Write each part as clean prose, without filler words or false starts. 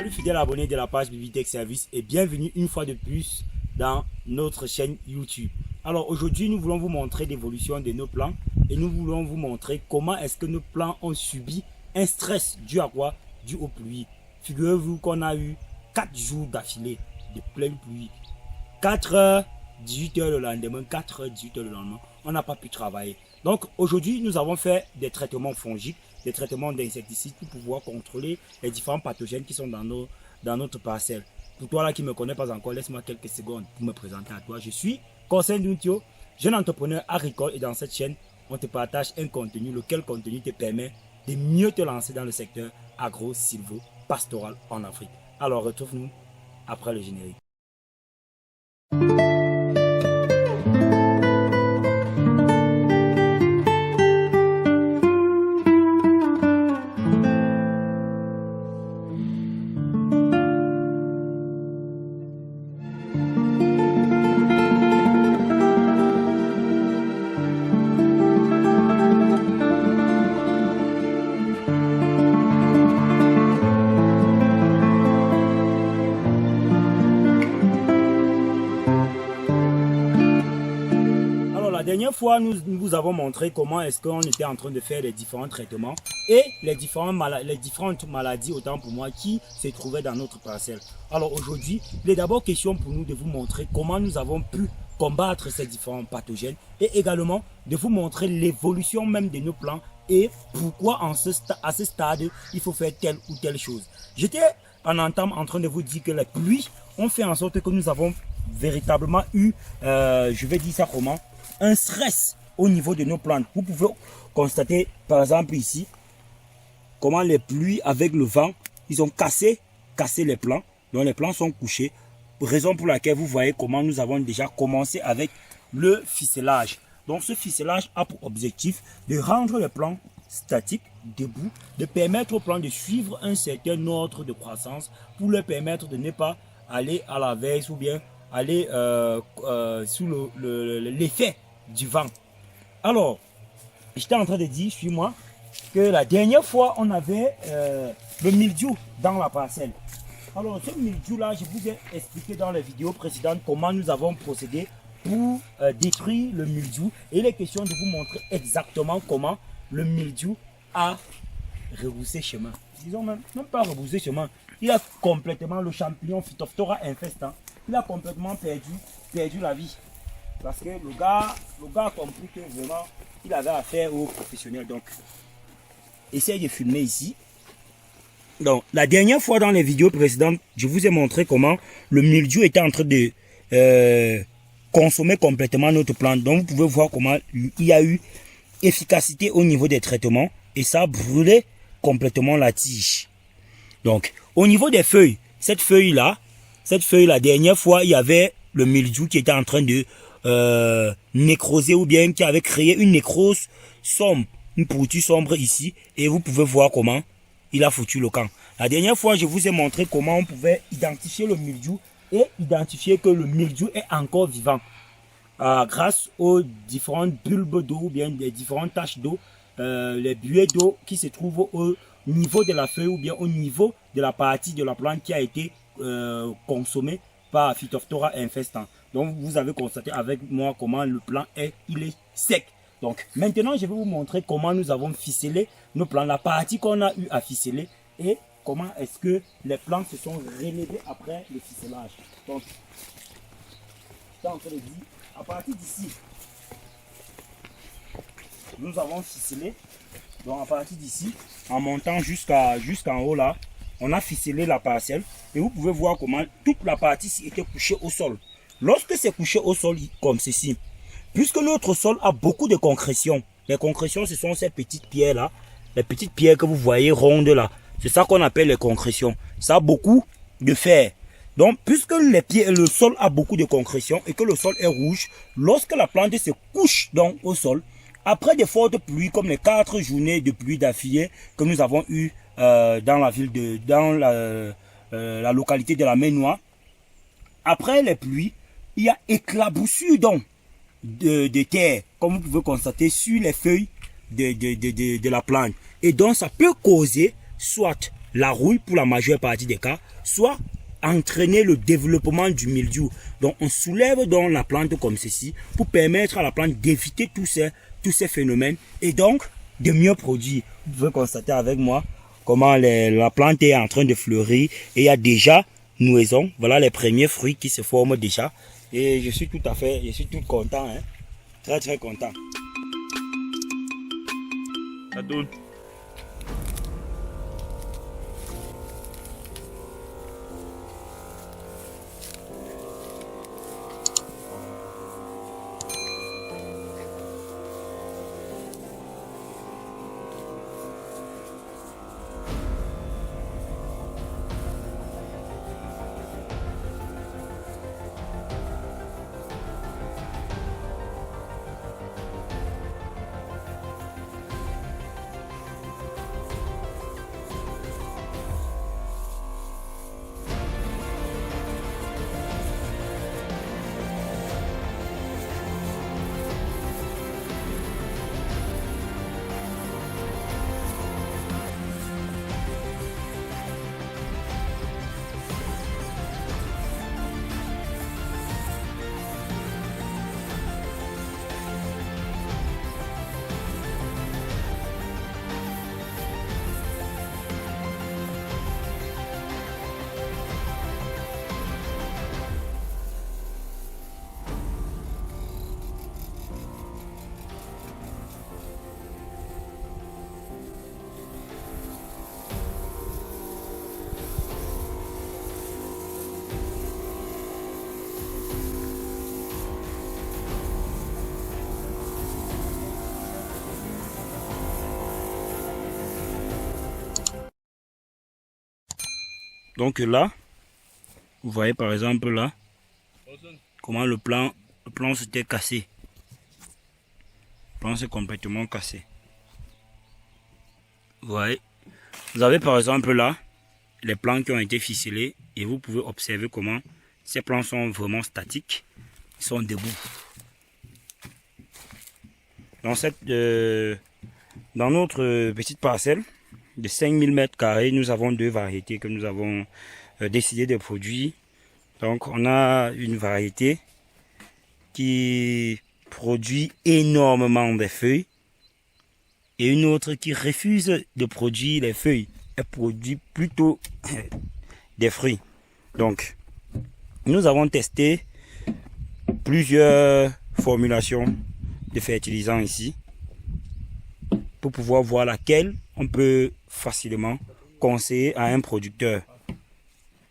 Salut fidèles abonnés de la page BBTech Service et bienvenue une fois de plus dans notre chaîne YouTube. Alors aujourd'hui nous voulons vous montrer l'évolution de nos plants et nous voulons vous montrer comment est-ce que nos plants ont subi un stress dû à quoi? Dû aux pluies. Figurez-vous qu'on a eu 4 jours d'affilée de pleine pluie. 4 heures, 18 heures le lendemain, 4 heures, 18 heures le lendemain, on n'a pas pu travailler. Donc aujourd'hui nous avons fait des traitements fongiques, des traitements d'insecticides pour pouvoir contrôler les différents pathogènes qui sont dans notre parcelle. Pour toi là qui ne me connais pas encore, laisse-moi quelques secondes pour me présenter à toi. Je suis Conseil Duntio, jeune entrepreneur agricole et dans cette chaîne, on te partage un contenu, lequel contenu te permet de mieux te lancer dans le secteur agro-silvo-pastoral en Afrique. Alors retrouve-nous après le générique. La dernière fois, nous vous avons montré comment est-ce qu'on était en train de faire les différents traitements et les différentes maladies, autant pour moi, qui se trouvaient dans notre parcelle. Alors aujourd'hui, il est d'abord question pour nous de vous montrer comment nous avons pu combattre ces différents pathogènes et également de vous montrer l'évolution même de nos plants et pourquoi à ce stade, il faut faire telle ou telle chose. J'étais en entame en train de vous dire que les pluies ont fait en sorte que nous avons véritablement eu, je vais dire ça comment, un stress au niveau de nos plantes. Vous pouvez constater par exemple ici comment les pluies avec le vent, ils ont cassé les plants. Donc les plants sont couchés. Raison pour laquelle vous voyez comment nous avons déjà commencé avec le ficelage. Donc ce ficelage a pour objectif de rendre les plants statiques, debout, de permettre aux plants de suivre un certain ordre de croissance pour leur permettre de ne pas aller à la veille ou bien aller sous l'effet du vent. Alors, j'étais en train de dire, suis-moi, que la dernière fois, on avait le mildiou dans la parcelle. Alors, ce mildiou-là, je vous ai expliqué dans les vidéos précédentes comment nous avons procédé pour détruire le mildiou. Et il est question de vous montrer exactement comment le mildiou a rebroussé chemin. Disons même pas rebroussé chemin. Il a complètement, le champignon Phytophthora infestant, il a complètement perdu la vie. Parce que le gars a compris que vraiment, il avait affaire aux professionnels. Donc, essayez de filmer ici. Donc, la dernière fois dans les vidéos précédentes, je vous ai montré comment le mildiou était en train de consommer complètement notre plante. Donc, vous pouvez voir comment il y a eu efficacité au niveau des traitements et ça a brûlé complètement la tige. Donc, au niveau des feuilles, cette feuille-là, la dernière fois, il y avait le mildiou qui était en train de nécroser ou bien qui avait créé une nécrose sombre, une pourriture sombre ici. Et vous pouvez voir comment il a foutu le camp. La dernière fois, je vous ai montré comment on pouvait identifier le mildiou et identifier que le mildiou est encore vivant. Grâce aux différentes bulbes d'eau ou bien les différentes taches d'eau, les buées d'eau qui se trouvent au niveau de la feuille ou bien au niveau de la partie de la plante qui a été consommée par Phytophthora infestant. Donc vous avez constaté avec moi comment le plant est sec. Donc maintenant je vais vous montrer comment nous avons ficelé nos plants, la partie qu'on a eu à ficeler et comment est-ce que les plants se sont relevés après le ficelage. Donc je suis en train de dire, à partir d'ici, nous avons ficelé. Donc à partir d'ici, en montant jusqu'en haut là, on a ficelé la parcelle et vous pouvez voir comment toute la partie était couchée au sol. Lorsque c'est couché au sol comme ceci, puisque notre sol a beaucoup de concrétions, les concrétions ce sont ces petites pierres là, les petites pierres que vous voyez rondes là, c'est ça qu'on appelle les concrétions. Ça a beaucoup de fer. Donc puisque le sol a beaucoup de concrétions et que le sol est rouge, lorsque la plante se couche donc au sol, après de fortes pluies comme les 4 journées de pluie d'affilée que nous avons eues dans la localité de la Mainois, après les pluies, il y a éclaboussure donc de terre, comme vous pouvez constater sur les feuilles de la plante. Et donc ça peut causer soit la rouille pour la majeure partie des cas, soit entraîner le développement du mildiou. Donc on soulève donc la plante comme ceci pour permettre à la plante d'éviter tous ces phénomènes et donc de mieux produire. Vous pouvez constater avec moi comment la plante est en train de fleurir et il y a déjà nouaison. Voilà les premiers fruits qui se forment déjà et je suis tout content, hein. Très content. Ça donne. Donc là, vous voyez par exemple là, comment le plan s'était cassé. Le plan s'est complètement cassé. Vous voyez, vous avez par exemple là, les plans qui ont été ficelés et vous pouvez observer comment ces plans sont vraiment statiques. Ils sont debout. Dans notre petite parcelle de 5000 m², nous avons deux variétés que nous avons décidé de produire. Donc on a une variété qui produit énormément de feuilles et une autre qui refuse de produire les feuilles. Elle produit plutôt des fruits. Donc nous avons testé plusieurs formulations de fertilisants ici pour pouvoir voir laquelle on peut facilement conseiller à un producteur.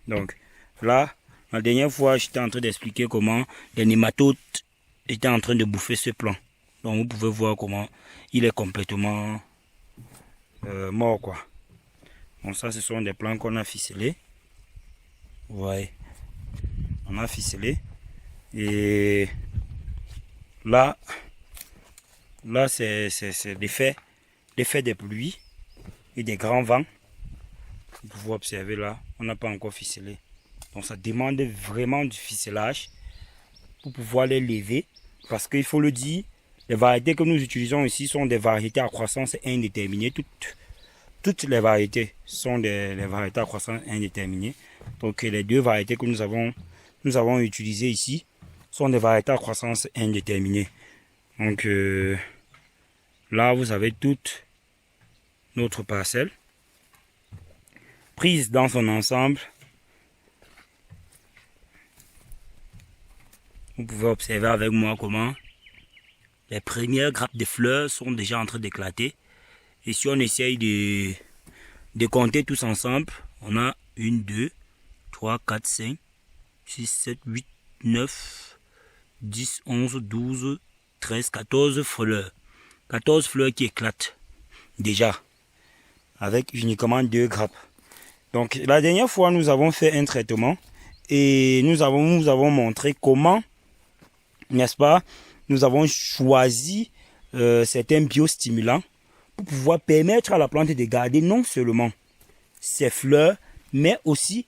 Donc là, la dernière fois, j'étais en train d'expliquer comment les nématodes étaient en train de bouffer ce plant. Donc vous pouvez voir comment il est complètement mort, quoi. Bon, ça, ce sont des plants qu'on a ficelés. Vous voyez, on a ficelé. Et là c'est l'effet des pluies et des grands vents. Vous pouvez observer là, on n'a pas encore ficelé. Donc ça demande vraiment du ficelage pour pouvoir les lever. Parce qu'il faut le dire, les variétés que nous utilisons ici sont des variétés à croissance indéterminée. Toutes les variétés sont des variétés à croissance indéterminée. Donc les deux variétés que nous avons utilisées ici sont des variétés à croissance indéterminée. Donc là, vous avez toute notre parcelle prise dans son ensemble. Vous pouvez observer avec moi comment les premières grappes de fleurs sont déjà en train d'éclater. Et si on essaye de compter tous ensemble, on a 1, 2, 3, 4, 5, 6, 7, 8, 9, 10, 11, 12, 13, 14 fleurs. 14 fleurs qui éclatent déjà avec uniquement 2 grappes. Donc la dernière fois, nous avons fait un traitement et nous avons montré comment, n'est-ce pas, nous avons choisi certains biostimulants pour pouvoir permettre à la plante de garder non seulement ses fleurs, mais aussi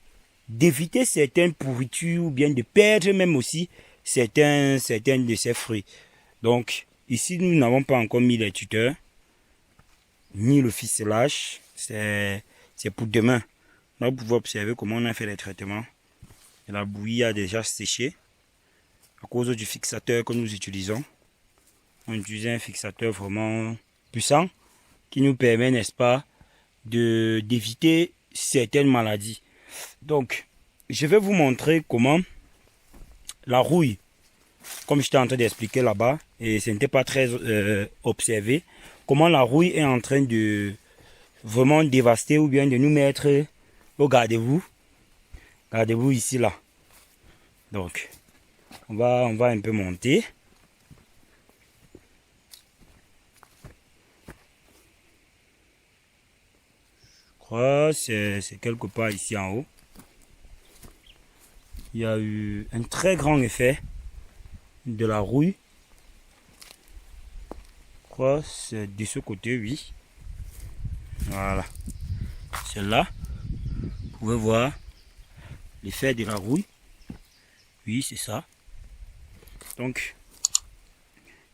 d'éviter certaines pourritures ou bien de perdre même aussi certains de ses fruits. Donc ici, nous n'avons pas encore mis les tuteurs ni le ficelage. C'est c'est pour demain. Là, vous pouvez observer comment on a fait les traitements. Et la bouillie a déjà séché à cause du fixateur que nous utilisons. On utilise un fixateur vraiment puissant qui nous permet, n'est-ce pas, d'éviter certaines maladies. Donc, je vais vous montrer comment la rouille, comme j'étais en train d'expliquer là-bas, et ce n'était pas très observé, comment la rouille est en train de vraiment dévaster ou bien de nous mettre au gardez-vous. Gardez-vous ici, là. Donc, on va un peu monter. Je crois que c'est quelque part ici en haut. Il y a eu un très grand effet de la rouille. Je crois que c'est de ce côté, oui. Voilà. C'est là. Vous pouvez voir l'effet de la rouille. Oui, c'est ça. Donc,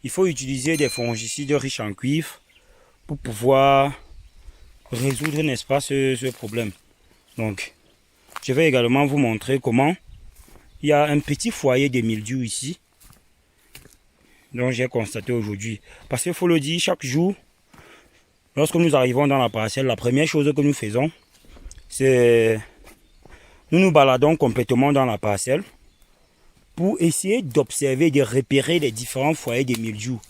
il faut utiliser des fongicides riches en cuivre pour pouvoir résoudre, n'est-ce pas, ce problème. Donc, je vais également vous montrer comment il y a un petit foyer de mildiou ici, dont j'ai constaté aujourd'hui. Parce qu'il faut le dire, chaque jour, lorsque nous arrivons dans la parcelle, la première chose que nous faisons, c'est nous nous baladons complètement dans la parcelle pour essayer d'observer, de repérer les différents foyers de mildiou.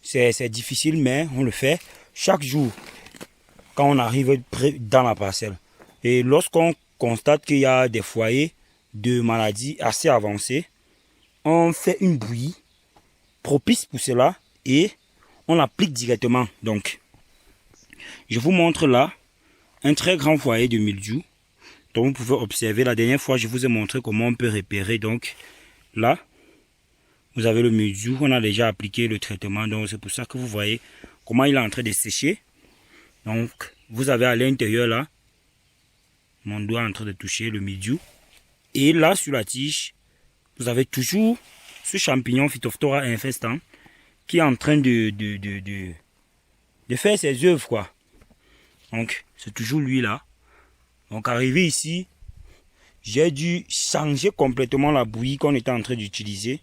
C'est difficile, mais on le fait chaque jour quand on arrive dans la parcelle. Et lorsqu'on constate qu'il y a des foyers de maladies assez avancées, on fait une bouillie propice pour cela et on l'applique directement. Donc, je vous montre là un très grand foyer de mildiou. Donc, vous pouvez observer, la dernière fois, je vous ai montré comment on peut repérer. Donc, là, vous avez le mildiou. On a déjà appliqué le traitement. Donc, c'est pour ça que vous voyez comment il est en train de sécher. Donc, vous avez à l'intérieur là, mon doigt en train de toucher le mildiou. Et là, sur la tige, vous avez toujours ce champignon Phytophthora infestant qui est en train de faire ses œuvres, quoi. Donc, c'est toujours lui là. Donc, arrivé ici, j'ai dû changer complètement la bouillie qu'on était en train d'utiliser.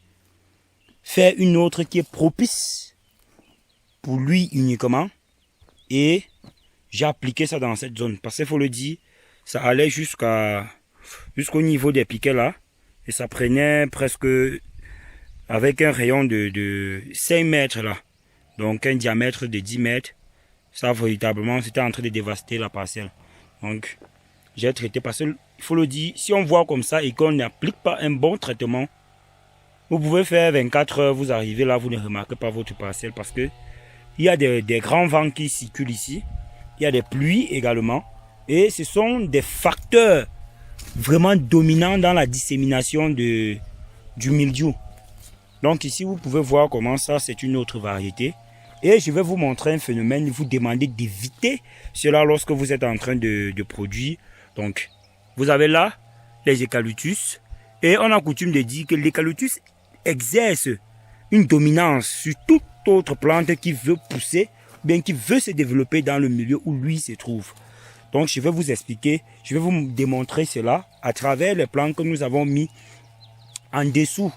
Faire une autre qui est propice pour lui uniquement. Et j'ai appliqué ça dans cette zone. Parce qu'il faut le dire, ça allait jusqu'au niveau des piquets là. Et ça prenait presque avec un rayon de 5 mètres là. Donc un diamètre de 10 mètres. Ça véritablement, c'était en train de dévaster la parcelle. Donc j'ai traité parce qu'il faut le dire, si on voit comme ça et qu'on n'applique pas un bon traitement, vous pouvez faire 24 heures, vous arrivez là, vous ne remarquez pas votre parcelle parce que il y a des grands vents qui circulent ici. Il y a des pluies également. Et ce sont des facteurs vraiment dominants dans la dissémination du mildiou. Donc ici, vous pouvez voir comment ça, c'est une autre variété. Et je vais vous montrer un phénomène. Vous demandez d'éviter cela lorsque vous êtes en train de produire. Donc, vous avez là les eucalyptus. Et on a coutume de dire que l'eucalyptus exerce une dominance sur toute autre plante qui veut pousser, bien qui veut se développer dans le milieu où lui se trouve. Donc je vais vous expliquer, je vais vous démontrer cela à travers les plants que nous avons mis en dessous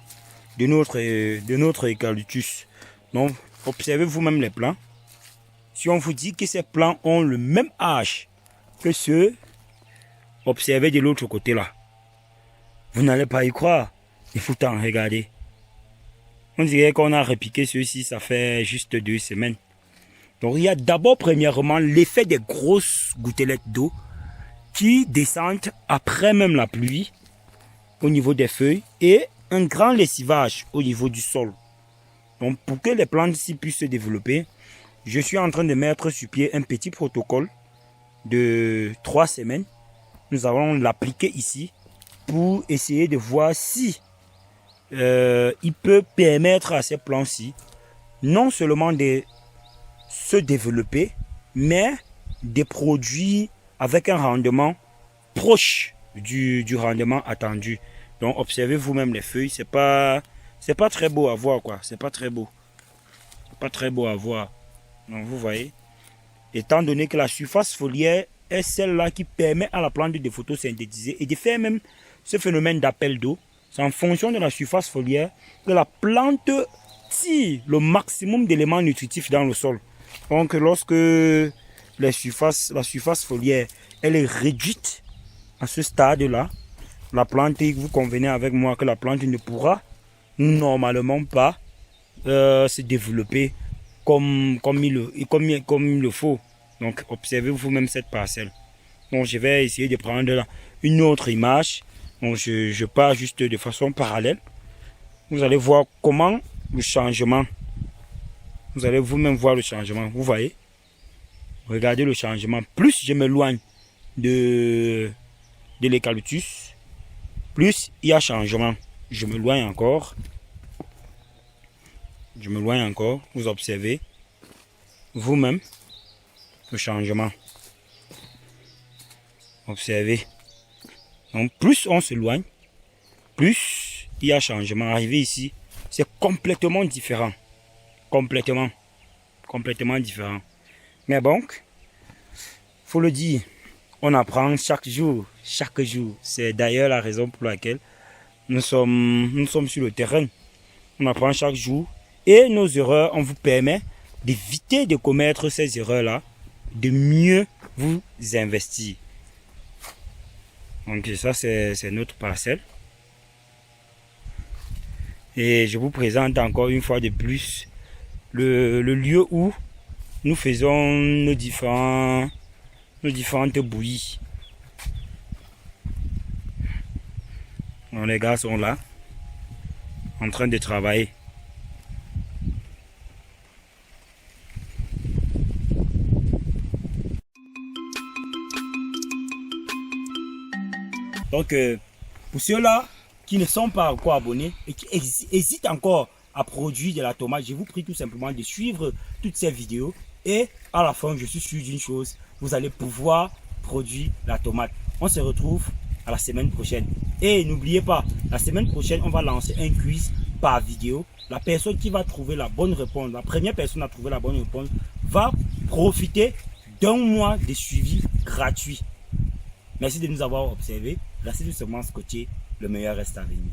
de notre eucalyptus. Donc observez vous-même les plants. Si on vous dit que ces plants ont le même âge que ceux observés de l'autre côté là, vous n'allez pas y croire. Il faut en regarder. On dirait qu'on a repiqué ceux-ci, ça fait juste 2 semaines. Donc il y a d'abord premièrement l'effet des grosses gouttelettes d'eau qui descendent après même la pluie au niveau des feuilles et un grand lessivage au niveau du sol. Donc pour que les plantes ici puissent se développer, je suis en train de mettre sur pied un petit protocole de 3 semaines. Nous allons l'appliquer ici pour essayer de voir si il peut permettre à ces plants-ci non seulement de se développer, mais des produits avec un rendement proche du rendement attendu. Donc observez vous-même les feuilles, c'est pas très beau à voir, quoi. C'est pas très beau. C'est pas très beau à voir. Donc vous voyez, étant donné que la surface foliaire est celle-là qui permet à la plante de photosynthétiser et de faire même ce phénomène d'appel d'eau. C'est en fonction de la surface foliaire que la plante tire le maximum d'éléments nutritifs dans le sol. Donc lorsque la surface foliaire elle est réduite à ce stade-là, la plante, vous convenez avec moi que la plante ne pourra normalement pas se développer comme il le faut. Donc observez vous-même cette parcelle. Donc je vais essayer de prendre une autre image. Donc je pars juste de façon parallèle. Vous allez voir comment le changement. Vous allez vous-même voir le changement. Vous voyez? Regardez le changement. Plus je m'éloigne de l'eucalyptus, plus il y a changement. Je m'éloigne encore. Je m'éloigne encore. Vous observez vous-même le changement. Observez. Donc plus on s'éloigne, plus il y a changement. Arrivé ici, c'est complètement différent. Complètement différent. Mais bon, faut le dire, on apprend chaque jour. C'est d'ailleurs la raison pour laquelle nous sommes sur le terrain. On apprend chaque jour et nos erreurs, on vous permet d'éviter de commettre ces erreurs-là, de mieux vous investir. Donc ça, c'est notre parcelle. Et je vous présente encore une fois de plus le lieu où nous faisons nos différentes bouillies. Donc, les gars sont là, en train de travailler. Donc, pour ceux-là qui ne sont pas encore abonnés et qui hésitent encore à produire de la tomate, je vous prie tout simplement de suivre toutes ces vidéos. Et à la fin, je suis sûr d'une chose, vous allez pouvoir produire la tomate. On se retrouve à la semaine prochaine. Et n'oubliez pas, la semaine prochaine, on va lancer un quiz par vidéo. La personne qui va trouver la bonne réponse, la première personne à trouver la bonne réponse, va profiter d'un mois de suivi gratuit. Merci de nous avoir observés. Restez tout simplement scotché. Le meilleur reste à venir.